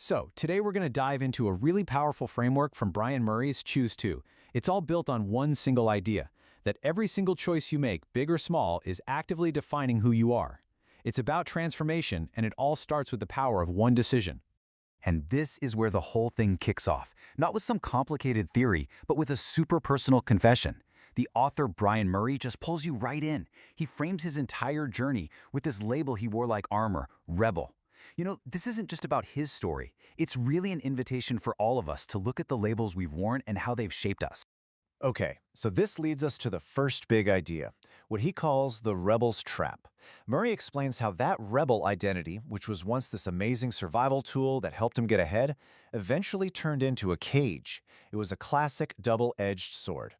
So, today we're going to dive into a really powerful framework from Bryan Murray's Choose To. It's all built on one single idea, that every single choice you make, big or small, is actively defining who you are. It's about transformation, and it all starts with the power of one decision. And this is where the whole thing kicks off, not with some complicated theory, but with a super personal confession. The author Bryan Murray just pulls you right in. He frames his entire journey with this label he wore like armor, rebel. This isn't just about his story. It's really an invitation for all of us to look at the labels we've worn and how they've shaped us. Okay, so this leads us to the first big idea, what he calls the rebel's trap. Murray explains how that rebel identity, which was once this amazing survival tool that helped him get ahead, eventually turned into a cage. It was a classic double-edged sword.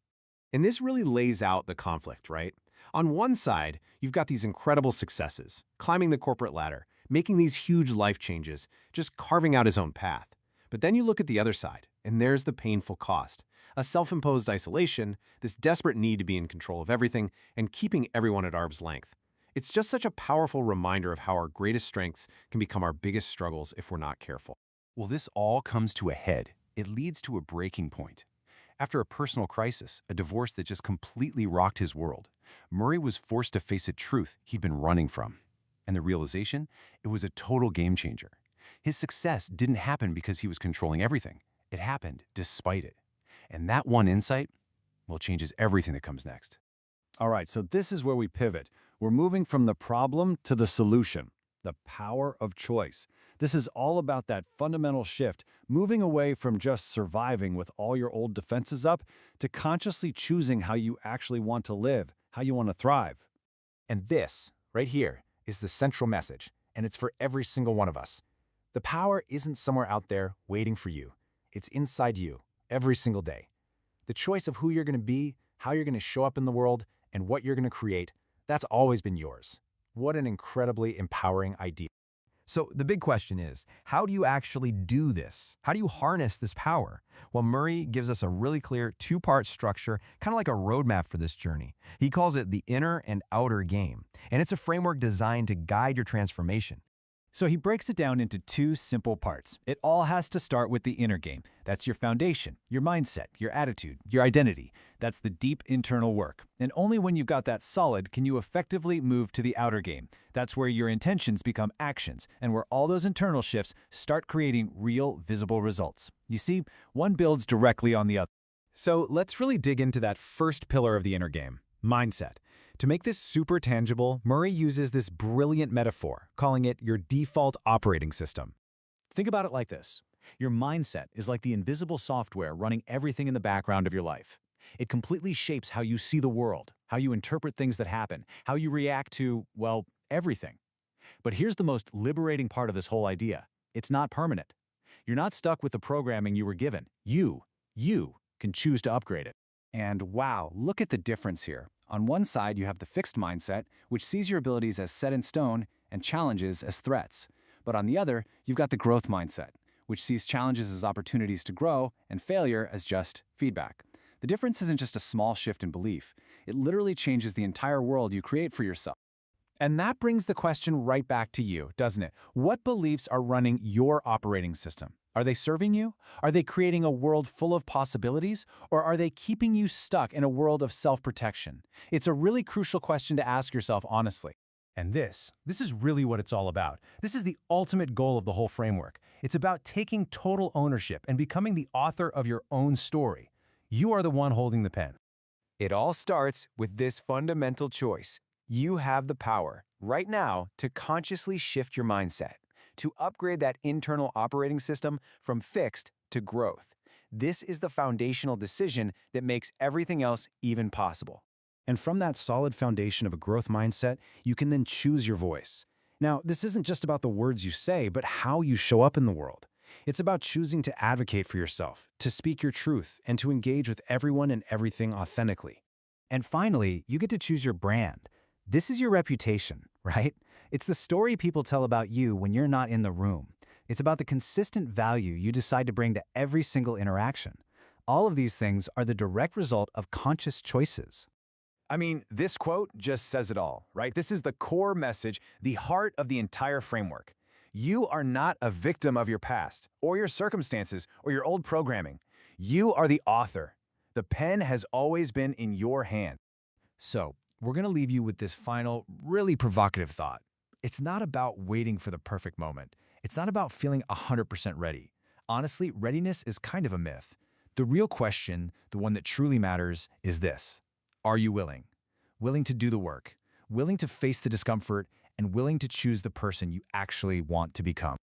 And this really lays out the conflict, right? On one side, you've got these incredible successes, climbing the corporate ladder, making these huge life changes, just carving out his own path. But then you look at the other side, and there's the painful cost. A self-imposed isolation, this desperate need to be in control of everything, and keeping everyone at arm's length. It's just such a powerful reminder of how our greatest strengths can become our biggest struggles if we're not careful. Well, this all comes to a head. It leads to a breaking point. After a personal crisis, a divorce that just completely rocked his world, Murray was forced to face a truth he'd been running from. And the realization? It was a total game changer. His success didn't happen because he was controlling everything. It happened despite it. And that one insight, well, changes everything that comes next. All right, so this is where we pivot. We're moving from the problem to the solution, the power of choice. This is all about that fundamental shift, moving away from just surviving with all your old defenses up to consciously choosing how you actually want to live, how you want to thrive. And this, right here, is the central message, and it's for every single one of us. The power isn't somewhere out there waiting for you. It's inside you, every single day. The choice of who you're going to be, how you're going to show up in the world, and what you're going to create, that's always been yours. What an incredibly empowering idea. So the big question is, how do you actually do this? How do you harness this power? Well, Murray gives us a really clear two-part structure, kind of like a roadmap for this journey. He calls it the inner and outer game, and it's a framework designed to guide your transformation. So he breaks it down into two simple parts. It all has to start with the inner game. That's your foundation, your mindset, your attitude, your identity. That's the deep internal work. And only when you've got that solid can you effectively move to the outer game. That's where your intentions become actions and where all those internal shifts start creating real, visible results. You see, one builds directly on the other. So let's really dig into that first pillar of the inner game, mindset. To make this super tangible, Murray uses this brilliant metaphor, calling it your default operating system. Think about it like this. Your mindset is like the invisible software running everything in the background of your life. It completely shapes how you see the world, how you interpret things that happen, how you react to, well, everything. But here's the most liberating part of this whole idea. It's not permanent. You're not stuck with the programming you were given. You can choose to upgrade it. And wow, look at the difference here. On one side, you have the fixed mindset, which sees your abilities as set in stone and challenges as threats. But on the other, you've got the growth mindset, which sees challenges as opportunities to grow and failure as just feedback. The difference isn't just a small shift in belief. It literally changes the entire world you create for yourself. And that brings the question right back to you, doesn't it? What beliefs are running your operating system? Are they serving you? Are they creating a world full of possibilities? Or are they keeping you stuck in a world of self-protection? It's a really crucial question to ask yourself honestly. And this is really what it's all about. This is the ultimate goal of the whole framework. It's about taking total ownership and becoming the author of your own story. You are the one holding the pen. It all starts with this fundamental choice. You have the power, right now, to consciously shift your mindset, to upgrade that internal operating system from fixed to growth. This is the foundational decision that makes everything else even possible. And from that solid foundation of a growth mindset, you can then choose your voice. Now, this isn't just about the words you say, but how you show up in the world. It's about choosing to advocate for yourself, to speak your truth, and to engage with everyone and everything authentically. And finally, you get to choose your brand. This is your reputation, right? It's the story people tell about you when you're not in the room. It's about the consistent value you decide to bring to every single interaction. All of these things are the direct result of conscious choices. I mean, this quote just says it all, right? This is the core message, the heart of the entire framework. You are not a victim of your past, or your circumstances, or your old programming. You are the author. The pen has always been in your hand. So, we're going to leave you with this final, really provocative thought. It's not about waiting for the perfect moment. It's not about feeling 100% ready. Honestly, readiness is kind of a myth. The real question, the one that truly matters, is this. Are you willing? Willing to do the work, willing to face the discomfort, and willing to choose the person you actually want to become.